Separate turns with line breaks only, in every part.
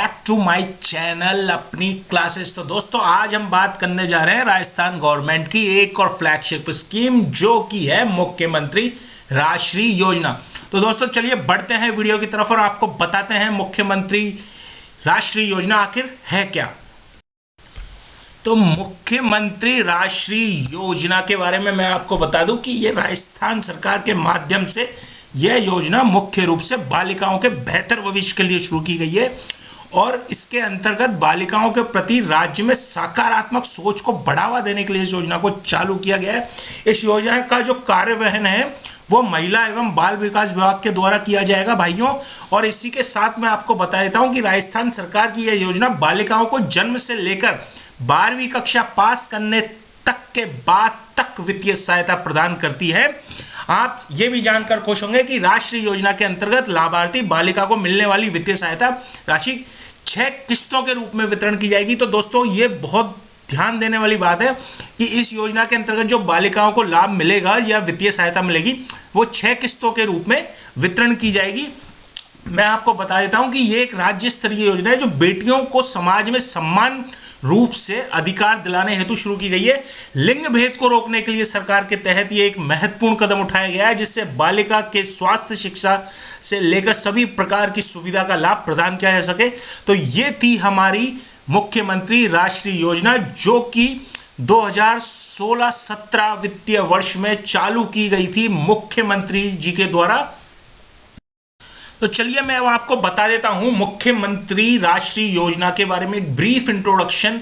Back to my channel अपनी classes. तो दोस्तों आज हम बात करने जा रहे हैं राजस्थान गवर्नमेंट की एक और फ्लैगशिप स्कीम जो कि है मुख्यमंत्री राष्ट्रीय योजना। तो दोस्तों चलिए बढ़ते हैं वीडियो की तरफ और आपको बताते हैं मुख्यमंत्री राष्ट्रीय योजना आखिर है क्या। तो मुख्यमंत्री राष्ट्रीय योजना के बारे में मैं आपको बता दूं कि यह राजस्थान सरकार के माध्यम से यह योजना मुख्य रूप से बालिकाओं के बेहतर भविष्य के लिए शुरू की गई है और इसके अंतर्गत बालिकाओं के प्रति राज्य में सकारात्मक सोच को बढ़ावा देने के लिए इस योजना को चालू किया गया है। इस योजना का जो कार्यवहन है वो महिला एवं बाल विकास विभाग के द्वारा किया जाएगा भाइयों। और इसी के साथ मैं आपको बता देता हूं कि राजस्थान सरकार की यह योजना बालिकाओं को जन्म से लेकर 12वीं कक्षा पास करने तक के बाद तक वित्तीय सहायता प्रदान करती है। आप ये भी जानकर खुश होंगे कि राष्ट्रीय योजना के अंतर्गत लाभार्थी बालिका को मिलने वाली वित्तीय सहायता राशि 6 किस्तों के रूप में वितरण की जाएगी। तो दोस्तों ये बहुत ध्यान देने वाली बात है कि इस योजना के अंतर्गत जो बालिकाओं को लाभ मिलेगा या वित्तीय सहायता मिलेगी वो 6 किस्तों के रूप में वितरण की जाएगी। मैं आपको बता देता हूं कि ये एक राज्य स्तरीय योजना है जो बेटियों को समाज में सम्मान रूप से अधिकार दिलाने हेतु शुरू की गई है। लिंग भेद को रोकने के लिए सरकार के तहत ये एक महत्वपूर्ण कदम उठाया गया है जिससे बालिका के स्वास्थ्य शिक्षा से लेकर सभी प्रकार की सुविधा का लाभ प्रदान किया जा सके। तो ये थी हमारी मुख्यमंत्री राष्ट्रीय योजना जो कि 2016-17 वित्तीय वर्ष में चालू की गई थी मुख्यमंत्री जी के द्वारा। तो चलिए मैं आपको बता देता हूं मुख्यमंत्री राष्ट्रीय योजना के बारे में एक ब्रीफ इंट्रोडक्शन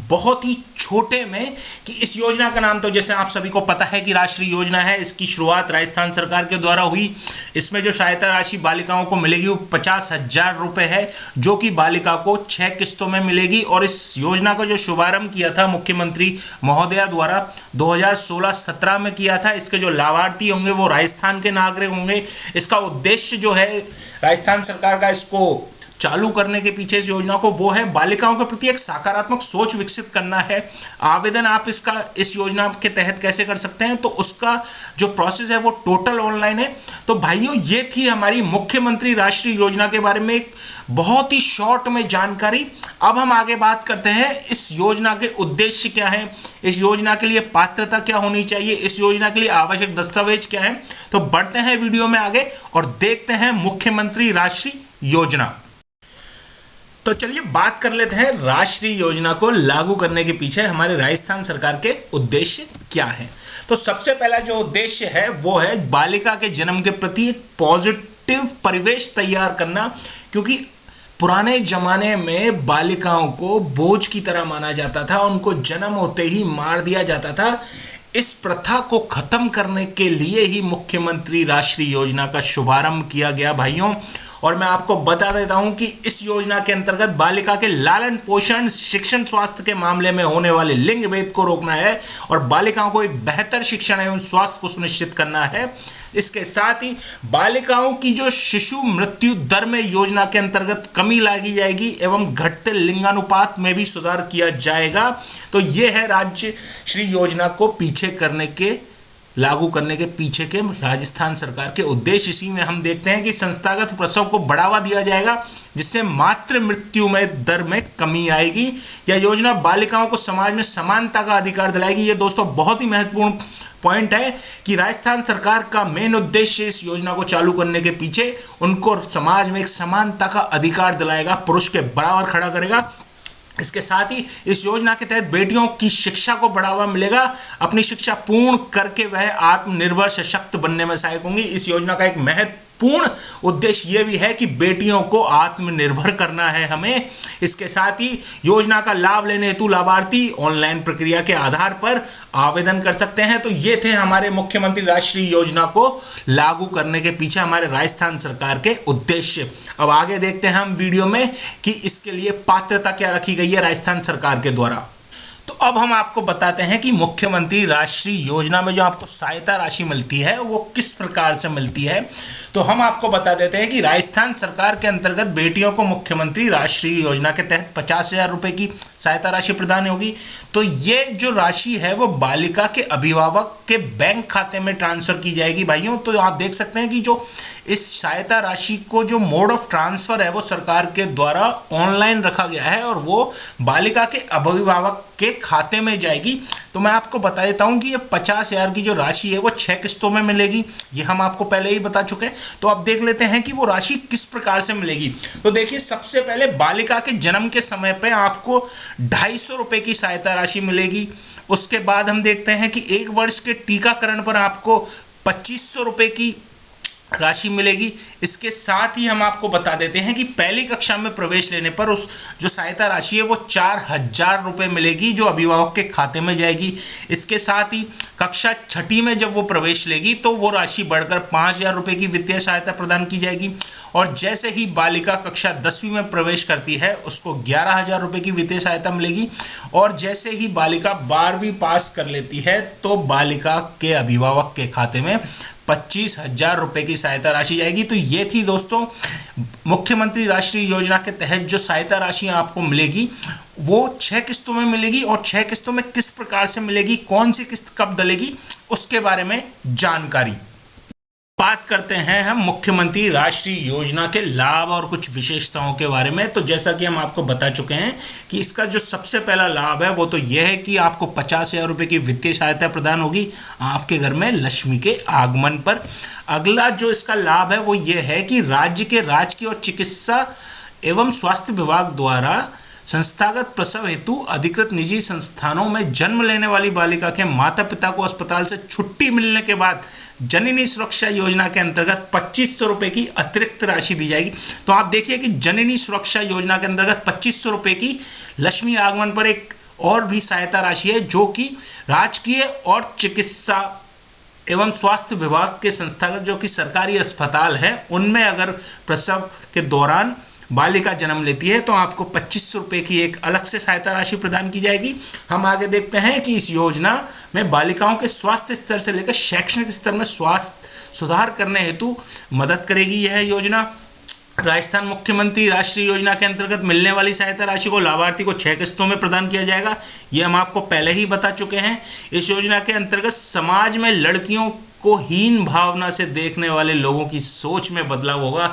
बहुत ही छोटे में कि इस योजना का नाम तो जैसे आप सभी को पता है कि राष्ट्रीय योजना है। इसकी शुरुआत राजस्थान सरकार के द्वारा हुई। इसमें जो सहायता राशि बालिकाओं को मिलेगी वो 50,000 रुपए है जो कि बालिका को 6 किस्तों में मिलेगी। और इस योजना का जो शुभारंभ किया था मुख्यमंत्री महोदया द्वारा 2016-17 में किया था। इसके जो लाभार्थी होंगे वो राजस्थान के नागरिक होंगे। इसका उद्देश्य जो है राजस्थान सरकार का इसको चालू करने के पीछे इस योजना को वो है बालिकाओं के प्रति एक सकारात्मक सोच विकसित करना है। आवेदन आप इस योजना के तहत कैसे कर सकते हैं तो उसका जो प्रोसेस है वो टोटल ऑनलाइन है। तो भाइयों ये थी हमारी मुख्यमंत्री राष्ट्रीय योजना के बारे में एक बहुत ही शॉर्ट में जानकारी। अब हम आगे बात करते हैं इस योजना के उद्देश्य क्या है, इस योजना के लिए पात्रता क्या होनी चाहिए, इस योजना के लिए आवश्यक दस्तावेज क्या है। तो बढ़ते हैं वीडियो में आगे और देखते हैं मुख्यमंत्री राष्ट्रीय योजना। तो चलिए बात कर लेते हैं राष्ट्रीय योजना को लागू करने के पीछे हमारे राजस्थान सरकार के उद्देश्य क्या हैं। तो सबसे पहला जो उद्देश्य है वो है बालिका के जन्म के प्रति एक पॉजिटिव परिवेश तैयार करना, क्योंकि पुराने जमाने में बालिकाओं को बोझ की तरह माना जाता था, उनको जन्म होते ही मार दिया जाता था। इस प्रथा को खत्म करने के लिए ही मुख्यमंत्री राष्ट्रीय योजना का शुभारंभ किया गया भाइयों। और मैं आपको बता देता हूं कि इस योजना के अंतर्गत बालिका के लालन पोषण शिक्षण स्वास्थ्य के मामले में होने वाले लिंग भेद को रोकना है और बालिकाओं को एक बेहतर शिक्षण एवं स्वास्थ्य को सुनिश्चित करना है। इसके साथ ही बालिकाओं की जो शिशु मृत्यु दर में योजना के अंतर्गत कमी लाई जाएगी एवं घटते लिंगानुपात में भी सुधार किया जाएगा। तो ये है राज्य श्री योजना को पीछे करने के लागू करने के पीछे के राजस्थान सरकार के उद्देश्य। इसी में हम देखते हैं कि संस्थागत प्रसव को बढ़ावा दिया जाएगा जिससे मातृ मृत्यु में दर में कमी आएगी। यह योजना बालिकाओं को समाज में समानता का अधिकार दिलाएगी। ये दोस्तों बहुत ही महत्वपूर्ण पॉइंट है कि राजस्थान सरकार का मेन उद्देश्य इस योजना को चालू करने के पीछे उनको समाज में एक समानता का अधिकार दिलाएगा, पुरुष के बराबर खड़ा करेगा। इसके साथ ही इस योजना के तहत बेटियों की शिक्षा को बढ़ावा मिलेगा। अपनी शिक्षा पूर्ण करके वह आत्मनिर्भर सशक्त बनने में सहायक होंगी। इस योजना का एक महत्वपूर्ण उद्देश्य यह भी है कि बेटियों को आत्मनिर्भर करना है हमें। इसके साथ ही योजना का लाभ लेने हेतु लाभार्थी ऑनलाइन प्रक्रिया के आधार पर आवेदन कर सकते हैं। तो ये थे हमारे मुख्यमंत्री राष्ट्रीय योजना को लागू करने के पीछे हमारे राजस्थान सरकार के उद्देश्य। अब आगे देखते हैं हम वीडियो में कि इसके लिए पात्रता क्या रखी गई है राजस्थान सरकार के द्वारा। तो अब हम आपको बताते हैं कि मुख्यमंत्री राष्ट्रीय योजना में जो आपको सहायता राशि मिलती है वो किस प्रकार से मिलती है। तो हम आपको बता देते हैं कि राजस्थान सरकार के अंतर्गत बेटियों को मुख्यमंत्री राष्ट्रीय योजना के तहत 50,000 रुपए की सहायता राशि प्रदान होगी। तो ये जो राशि है वो बालिका के अभिभावक के बैंक खाते में ट्रांसफर की जाएगी भाइयों। तो आप देख सकते हैं कि जो इस सहायता राशि को जो मोड ऑफ ट्रांसफर है वो सरकार के द्वारा ऑनलाइन रखा गया है और वो बालिका के अभिभावक के खाते में जाएगी। तो मैं आपको बता देता हूं कि ये 50,000 की जो राशि है वो 6 किस्तों में मिलेगी, ये हम आपको पहले ही बता चुके हैं। तो अब देख लेते हैं कि वो राशि किस प्रकार से मिलेगी। तो देखिए, सबसे पहले बालिका के जन्म के समय पे आपको 250 रुपए की सहायता राशि मिलेगी। उसके बाद हम देखते हैं कि 1 वर्ष के टीकाकरण पर आपको 2500 रुपए की राशि मिलेगी। इसके साथ ही हम आपको बता देते हैं कि पहली कक्षा में प्रवेश लेने पर उस जो सहायता राशि है वो 4,000 रुपए मिलेगी, जो अभिभावक के खाते में जाएगी। इसके साथ ही कक्षा 6ठी में जब वो प्रवेश लेगी तो वो राशि बढ़कर 5,000 रुपए की वित्तीय सहायता प्रदान की जाएगी। और जैसे ही बालिका कक्षा 10वीं में प्रवेश करती है उसको 11,000 रुपए की वित्तीय सहायता मिलेगी। और जैसे ही बालिका 12वीं पास कर लेती है तो बालिका के अभिभावक के खाते में 25,000 रुपए की सहायता राशि जाएगी। तो ये थी दोस्तों मुख्यमंत्री राष्ट्रीय योजना के तहत जो सहायता राशि आपको मिलेगी वो 6 किस्तों में मिलेगी। और 6 किस्तों में किस प्रकार से मिलेगी, कौन सी किस्त कब डलेगी, उसके बारे में जानकारी। बात करते हैं हम मुख्यमंत्री राष्ट्रीय योजना के लाभ और कुछ विशेषताओं के बारे में। तो जैसा कि हम आपको बता चुके हैं कि इसका जो सबसे पहला लाभ है वो तो यह है कि आपको 50,000 रुपए की वित्तीय सहायता प्रदान होगी आपके घर में लक्ष्मी के आगमन पर। अगला जो इसका लाभ है वो ये है कि राज्य के राजकीय और चिकित्सा एवं स्वास्थ्य विभाग द्वारा संस्थागत प्रसव हेतु अधिकृत निजी संस्थानों में जन्म लेने वाली बालिका के माता पिता को अस्पताल से छुट्टी मिलने के बाद जननी सुरक्षा योजना के अंतर्गत 2500 रुपए की अतिरिक्त राशि दी जाएगी। तो आप देखिए कि जननी सुरक्षा योजना के अंतर्गत 2500 रुपए की लक्ष्मी आगमन पर एक और भी सहायता राशि है, जो कि राजकीय और चिकित्सा एवं स्वास्थ्य विभाग के संस्थागत जो कि सरकारी अस्पताल है उनमें अगर प्रसव के दौरान बालिका जन्म लेती है तो आपको 2500 रुपए की एक अलग से सहायता राशि प्रदान की जाएगी। हम आगे देखते हैं कि इस योजना में बालिकाओं के स्वास्थ्य स्तर से लेकर शैक्षणिक स्तर में स्वास्थ्य सुधार करने हेतु मदद करेगी यह योजना। राजस्थान मुख्यमंत्री राष्ट्रीय योजना के अंतर्गत मिलने वाली सहायता राशि को लाभार्थी को 6 किस्तों में प्रदान किया जाएगा, ये हम आपको पहले ही बता चुके हैं। इस योजना के अंतर्गत समाज में लड़कियों को हीन भावना से देखने वाले लोगों की सोच में बदलाव होगा।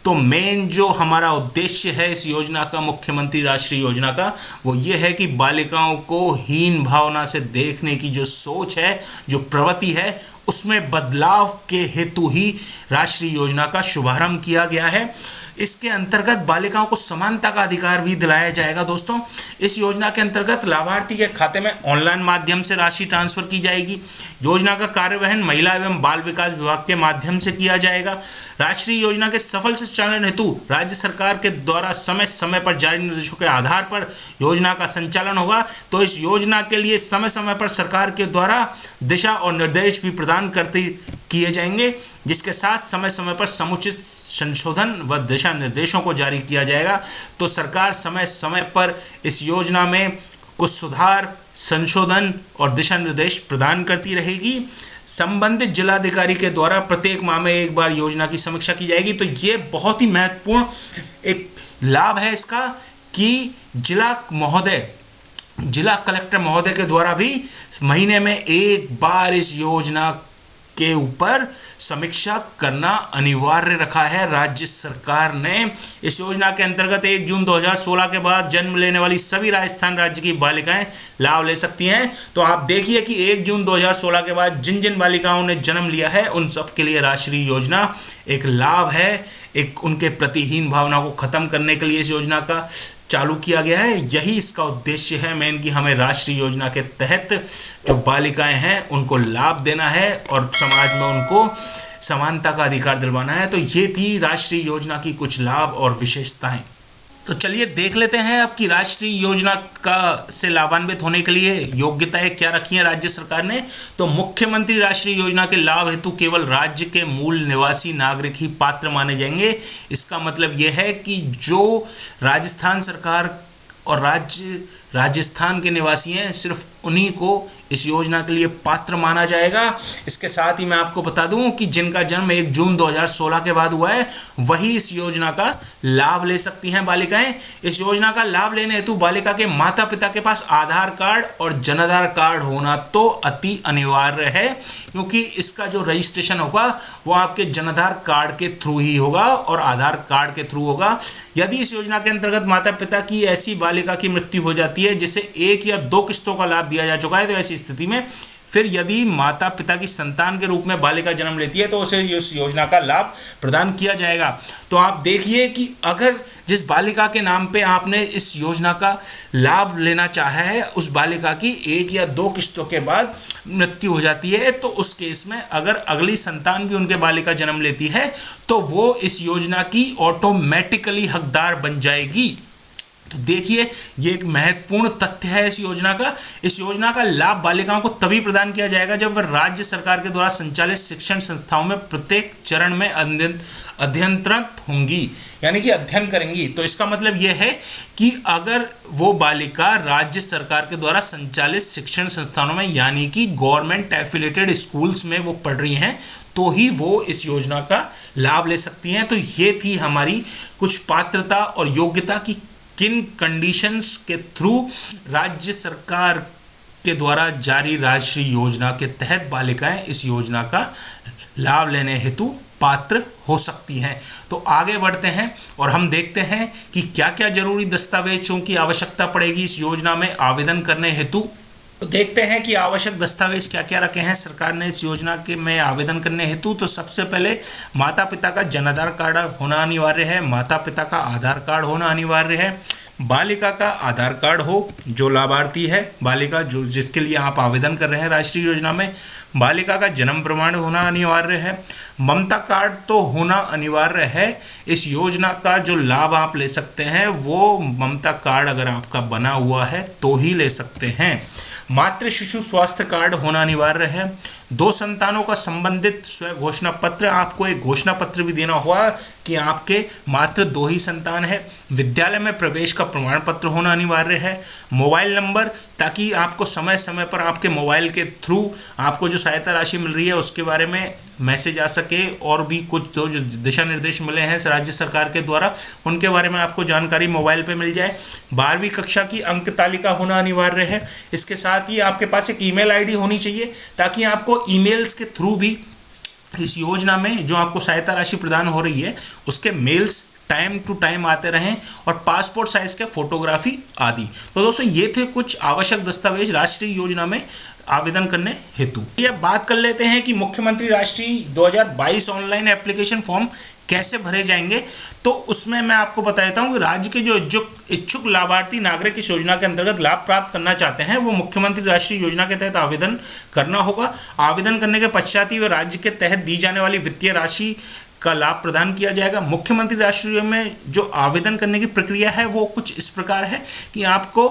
तो मेन जो हमारा उद्देश्य है इस योजना का, मुख्यमंत्री राष्ट्रीय योजना का, वो ये है कि बालिकाओं को हीन भावना से देखने की जो सोच है, जो प्रवृत्ति है, उसमें बदलाव के हेतु ही राष्ट्रीय योजना का शुभारंभ किया गया है। इसके अंतर्गत बालिकाओं को समानता का अधिकार भी दिलाया जाएगा। दोस्तों, इस योजना के अंतर्गत लाभार्थी के खाते में ऑनलाइन माध्यम से राशि ट्रांसफर की जाएगी। योजना का कार्यवहन महिला एवं बाल विकास विभाग के माध्यम से किया जाएगा। राष्ट्रीय योजना के सफल संचालन हेतु राज्य सरकार के द्वारा समय समय पर जारी निर्देशों के आधार पर योजना का संचालन होगा। तो इस योजना के लिए समय समय पर सरकार के द्वारा दिशा और निर्देश भी प्रदान किए जाएंगे, जिसके साथ समय समय पर समुचित संशोधन व दिशा निर्देशों को जारी किया जाएगा। तो सरकार समय समय पर इस योजना में कुछ सुधार, संशोधन और दिशा निर्देश प्रदान करती रहेगी। संबंधित जिलाधिकारी के द्वारा प्रत्येक माह में एक बार योजना की समीक्षा की जाएगी। तो ये बहुत ही महत्वपूर्ण एक लाभ है इसका कि जिला कलेक्टर महोदय के द्वारा भी महीने में एक बार इस योजना के ऊपर समीक्षा करना अनिवार्य रखा है राज्य सरकार ने। इस योजना के अंतर्गत 1 जून 2016 के बाद जन्म लेने वाली सभी राजस्थान राज्य की बालिकाएं लाभ ले सकती हैं। तो आप देखिए कि 1 जून 2016 के बाद जिन जिन बालिकाओं ने जन्म लिया है उन सब के लिए राष्ट्रीय योजना एक लाभ है, एक उनके प्रतिहीन भावना को खत्म करने के लिए इस योजना का चालू किया गया है। यही इसका उद्देश्य है मेन, कि हमें राष्ट्रीय योजना के तहत जो बालिकाएं हैं उनको लाभ देना है और समाज में उनको समानता का अधिकार दिलवाना है। तो ये थी राष्ट्रीय योजना की कुछ लाभ और विशेषताएं। तो चलिए देख लेते हैं अब कि राष्ट्रीय योजना से लाभान्वित होने के लिए योग्यताएं क्या रखी हैं राज्य सरकार ने। तो मुख्यमंत्री राष्ट्रीय योजना के लाभ हेतु केवल राज्य के मूल निवासी नागरिक ही पात्र माने जाएंगे। इसका मतलब यह है कि जो राजस्थान सरकार और राजस्थान के निवासी हैं, सिर्फ उन्हीं को इस योजना के लिए पात्र माना जाएगा। इसके साथ ही मैं आपको बता दूं कि जिनका जन्म 1 जून 2016 के बाद हुआ है वही इस योजना का लाभ ले सकती हैं बालिकाएं। इस योजना का लाभ लेने हेतु बालिका के माता पिता के पास आधार कार्ड और जनाधार कार्ड होना तो अति अनिवार्य है, क्योंकि इसका जो रजिस्ट्रेशन होगा वो आपके जनाधार कार्ड के थ्रू ही होगा और आधार कार्ड के थ्रू होगा। यदि इस योजना के अंतर्गत माता पिता की ऐसी बालिका की मृत्यु हो जाती है जिसे 1 या 2 किस्तों का लाभ दिया जा चुका है, तो ऐसी स्थिति में फिर यदि माता पिता की संतान के रूप में बालिका जन्म लेती है तो उसे इस योजना का लाभ प्रदान किया जाएगा। तो आप देखिए कि अगर जिस बालिका के नाम पे आपने इस योजना का लाभ लेना चाहा है, उस बालिका की 1 या 2 किस्तों के बाद मृत्यु हो जाती है, तो उस केस में अगर अगली संतान भी उनके बालिका जन्म लेती है तो वो इस योजना की ऑटोमेटिकली हकदार बन जाएगी। तो देखिए, ये एक महत्वपूर्ण तथ्य है इस योजना का। इस योजना का लाभ बालिकाओं को तभी प्रदान किया जाएगा जब वह राज्य सरकार के द्वारा संचालित शिक्षण संस्थाओं में प्रत्येक चरण में अध्ययनरत होंगी, यानी कि अध्ययन करेंगी। तो इसका मतलब यह है कि अगर वो बालिका राज्य सरकार के द्वारा संचालित शिक्षण संस्थानों में यानी कि गवर्नमेंट एफिलिएटेड स्कूल्स में वो पढ़ रही हैं तो ही वो इस योजना का लाभ ले सकती हैं। तो ये थी हमारी कुछ पात्रता और योग्यता की किन कंडीशंस के थ्रू राज्य सरकार के द्वारा जारी राष्ट्रीय योजना के तहत बालिकाएं इस योजना का लाभ लेने हेतु पात्र हो सकती हैं। तो आगे बढ़ते हैं और हम देखते हैं कि क्या क्या जरूरी दस्तावेजों की आवश्यकता पड़ेगी इस योजना में आवेदन करने हेतु। तो देखते हैं कि आवश्यक दस्तावेज क्या क्या रखे हैं सरकार ने इस योजना के में आवेदन करने हेतु। तो सबसे पहले माता पिता का जनाधार कार्ड होना अनिवार्य है, माता पिता का आधार कार्ड होना अनिवार्य है, बालिका का आधार कार्ड हो, जो लाभार्थी है बालिका जो जिसके लिए आप आवेदन कर रहे हैं राष्ट्रीय योजना में, बालिका का जन्म प्रमाण होना अनिवार्य है, ममता कार्ड तो होना अनिवार्य है। इस योजना का जो लाभ आप ले सकते हैं वो ममता कार्ड अगर आपका बना हुआ है तो ही ले सकते हैं। मातृ शिशु स्वास्थ्य कार्ड होना अनिवार्य है। 2 संतानों का संबंधित स्व घोषणा पत्र, आपको एक घोषणा पत्र भी देना होगा कि आपके मात्र 2 ही संतान है। विद्यालय में प्रवेश का प्रमाण पत्र होना अनिवार्य है। मोबाइल नंबर, ताकि आपको समय समय पर आपके मोबाइल के थ्रू आपको जो सहायता राशि मिल रही है उसके बारे में मैसेज आ सके, और भी कुछ जो दिशा निर्देश मिले हैं राज्य सरकार के द्वारा उनके बारे में आपको जानकारी मोबाइल पे मिल जाए। 12वीं कक्षा की अंक तालिका होना अनिवार्य है। इसके साथ ही आपके पास एक ईमेल आईडी होनी चाहिए ताकि आपको ईमेल्स के थ्रू भी इस योजना में जो आपको सहायता राशि प्रदान हो रही है उसके मेल्स टाइम टू टाइम आते रहें, और पासपोर्ट साइज के फोटोग्राफी आदि। तो दोस्तों ये थे कुछ आवश्यक दस्तावेज राष्ट्रीय योजना में आवेदन करने हेतु। ये बात कर लेते हैं कि मुख्यमंत्री राष्ट्रीय 2022 ऑनलाइन एप्लीकेशन फॉर्म कैसे भरे जाएंगे। तो उसमें मैं आपको बता देता हूं कि राज्य के जो इच्छुक लाभार्थी नागरिक इस योजना के अंतर्गत लाभ प्राप्त करना चाहते हैं वो मुख्यमंत्री राष्ट्रीय योजना के तहत आवेदन करना होगा। आवेदन करने के पश्चात ही वे राज्य के तहत दी जाने वाली वित्तीय राशि का लाभ प्रदान किया जाएगा। मुख्यमंत्री राष्ट्रीय में जो आवेदन करने की प्रक्रिया है वो कुछ इस प्रकार है कि आपको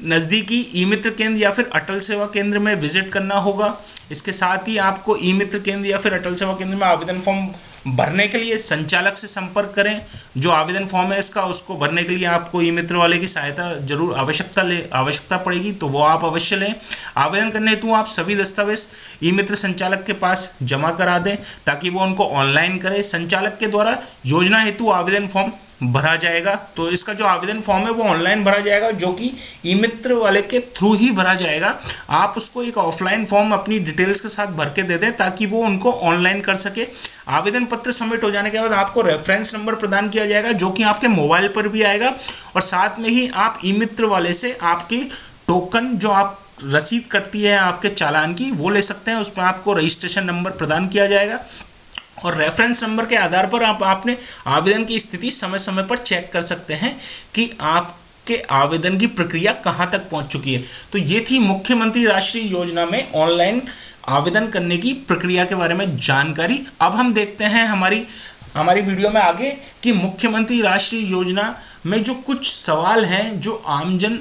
नजदीकी ई मित्र केंद्र या फिर अटल सेवा केंद्र में विजिट करना होगा। इसके साथ ही आपको ई मित्र केंद्र या फिर अटल सेवा केंद्र में आवेदन फॉर्म भरने के लिए संचालक से संपर्क करें। जो आवेदन फॉर्म है इसका उसको भरने के लिए आपको ई मित्र वाले की सहायता जरूर आवश्यकता पड़ेगी, तो वो आप अवश्य लें। आवेदन करने हेतु आप सभी दस्तावेज ई मित्र संचालक के पास जमा करा दें ताकि वो उनको ऑनलाइन करे। संचालक के द्वारा योजना हेतु आवेदन फॉर्म भरा जाएगा। तो इसका जो आवेदन फॉर्म है वो ऑनलाइन भरा जाएगा, जो कि ई मित्र वाले के थ्रू ही भरा जाएगा। आप उसको एक ऑफलाइन फॉर्म अपनी डिटेल्स के साथ भर के दे दें ताकि वो उनको ऑनलाइन कर सके। आवेदन पत्र सबमिट हो जाने के बाद आपको रेफरेंस नंबर प्रदान किया जाएगा जो कि आपके मोबाइल पर भी आएगा, और साथ में ही आप ई मित्र वाले से आपकी टोकन जो आप रसीद कटती है आपके चालान की वो ले सकते हैं। उसमें आपको रजिस्ट्रेशन नंबर प्रदान किया जाएगा, और रेफरेंस नंबर के आधार पर आपने आवेदन की स्थिति समय समय पर चेक कर सकते हैं कि आपके आवेदन की प्रक्रिया कहां तक पहुंच चुकी है। तो ये थी मुख्यमंत्री राष्ट्रीय योजना में ऑनलाइन आवेदन करने की प्रक्रिया के बारे में जानकारी। अब हम देखते हैं हमारी वीडियो में आगे कि मुख्यमंत्री राष्ट्रीय योजना में जो कुछ सवाल हैं जो आमजन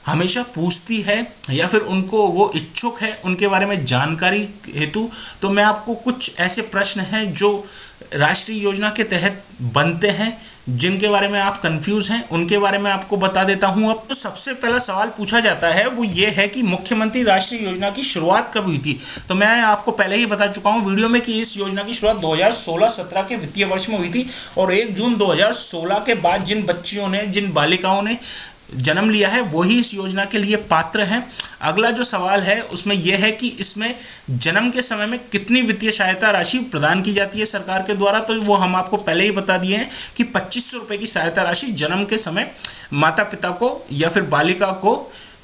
हमेशा पूछती है या फिर उनको वो इच्छुक है उनके बारे में जानकारी हेतु। तो मैं आपको कुछ ऐसे प्रश्न हैं जो राष्ट्रीय योजना के तहत बनते हैं, जिनके बारे में आप कंफ्यूज हैं उनके बारे में आपको बता देता हूं। अब तो सबसे पहला सवाल पूछा जाता है वो ये है कि मुख्यमंत्री राष्ट्रीय योजना की शुरुआत कब हुई थी। तो मैं आपको पहले ही बता चुका हूं वीडियो में कि इस योजना की शुरुआत 2016-17 के वित्तीय वर्ष में हुई थी और 1 जून 2016 के बाद जिन बच्चियों ने, जिन बालिकाओं ने जन्म लिया है वही इस योजना के लिए पात्र हैं। अगला जो सवाल है उसमें यह है कि इसमें जन्म के समय में कितनी वित्तीय सहायता राशि प्रदान की जाती है सरकार के द्वारा। तो वो हम आपको पहले ही बता दिए हैं कि 2500 रुपए की सहायता राशि जन्म के समय माता पिता को या फिर बालिका को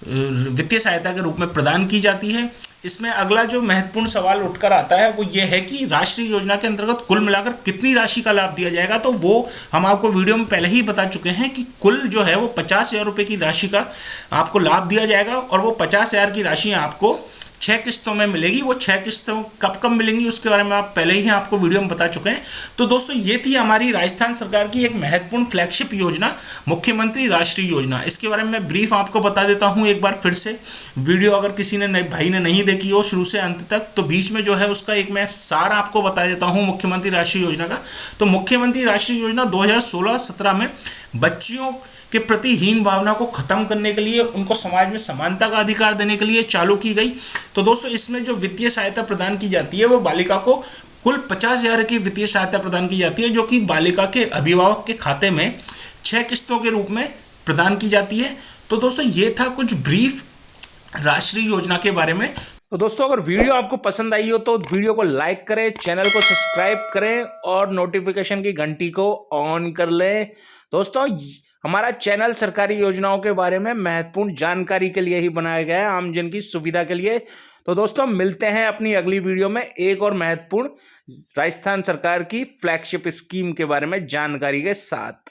वित्तीय सहायता के रूप में प्रदान की जाती है। इसमें अगला जो महत्वपूर्ण सवाल उठकर आता है वो ये है कि राष्ट्रीय योजना के अंतर्गत कुल मिलाकर कितनी राशि का लाभ दिया जाएगा। तो वो हम आपको वीडियो में पहले ही बता चुके हैं कि कुल जो है वो 50,000 रुपए की राशि का आपको लाभ दिया जाएगा और वो 50,000 की राशि आपको 6 किस्तों में मिलेगी। वो 6 किस्तों कब कब मिलेंगी उसके बारे में आप पहले ही आपको वीडियो में बता चुके हैं। तो दोस्तों ये थी हमारी राजस्थान सरकार की एक महत्वपूर्ण फ्लैगशिप योजना मुख्यमंत्री राष्ट्रीय योजना। इसके बारे में मैं ब्रीफ आपको बता देता हूं एक बार फिर से। वीडियो अगर किसी ने भाई ने नहीं देखी हो शुरू से अंत तक तो बीच में जो है उसका एक मैं सार आपको बता देता हूं मुख्यमंत्री राष्ट्रीय योजना का। तो मुख्यमंत्री राष्ट्रीय योजना 2016-17 में बच्चियों के प्रति हीन भावना को खत्म करने के लिए, उनको समाज में समानता का अधिकार देने के लिए चालू की गई। तो दोस्तों इसमें जो वित्तीय सहायता प्रदान की जाती है वो बालिका को कुल 50,000 की वित्तीय सहायता प्रदान की जाती है, जो कि बालिका के अभिभावक के खाते में 6 किस्तों के रूप में प्रदान की जाती है। तो दोस्तों ये था कुछ ब्रीफ राष्ट्रीय योजना के बारे में। तो दोस्तों अगर वीडियो आपको पसंद आई हो तो वीडियो को लाइक करें, चैनल को सब्सक्राइब करें और नोटिफिकेशन की घंटी को ऑन कर लें। दोस्तों हमारा चैनल सरकारी योजनाओं के बारे में महत्वपूर्ण जानकारी के लिए ही बनाया गया है, आम जन की सुविधा के लिए। तो दोस्तों मिलते हैं अपनी अगली वीडियो में एक और महत्वपूर्ण राजस्थान सरकार की फ्लैगशिप स्कीम के बारे में जानकारी के साथ।